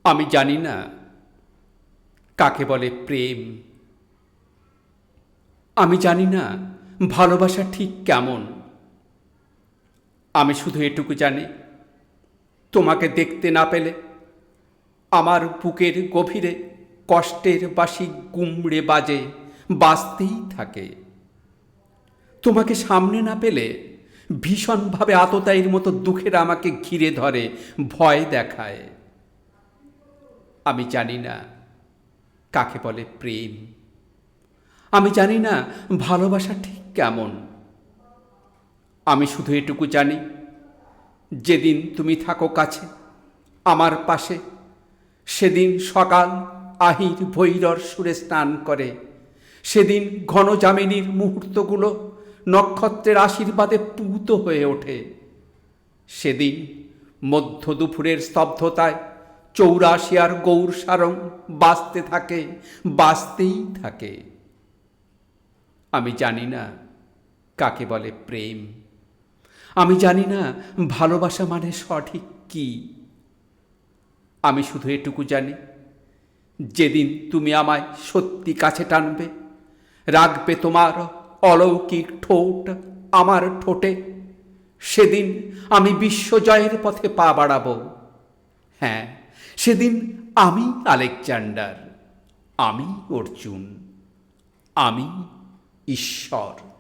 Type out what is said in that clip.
আমি জানি না কাকে বলে প্রেম। আমি জানি না ভালোবাসা ঠিক কেমন। আমি শুধু এটুকু জানি, তোমাকে দেখতে না পেলে আমার বুকের গভীরে কষ্টের বাঁশি গুমড়ে বাজে, বাজতেই থাকে। তোমাকে সামনে না পেলে ভীষণভাবে আততায়ীর মতো দুঃখের আমাকে ঘিরে ধরে, ভয় দেখায়। আমি জানি না কাকে বলে প্রেম। আমি জানি না ভালোবাসা ঠিক কেমন। আমি শুধু এটুকু জানি, যেদিন তুমি থাকো কাছে আমার পাশে, সেদিন সকাল আহির ভৈরর সুরে স্নান করে। সেদিন ঘন যামিনীর মুহূর্তগুলো নক্ষত্রের আশীর্বাদে পূত হয়ে ওঠে। সেদিন মধ্য দুপুরের স্তব্ধতায় চৌরাশিয়ার গৌর সারং বাজতে থাকে, বাজতেই থাকে। আমি জানি না কাকে বলে প্রেম। আমি জানি না ভালোবাসা মানে সঠিক কি। আমি শুধু এটুকু জানি, যেদিন তুমি আমায় সত্যি কাছে টানবে, রাখবে তোমার অলৌকিক ঠোঁট আমার ঠোঁটে, সেদিন আমি বিশ্বজয়ের পথে পা বাড়াবো। হ্যাঁ, সেদিন আমি আলেকজান্ডার, আমি অর্জুন, আমি ঈশ্বর।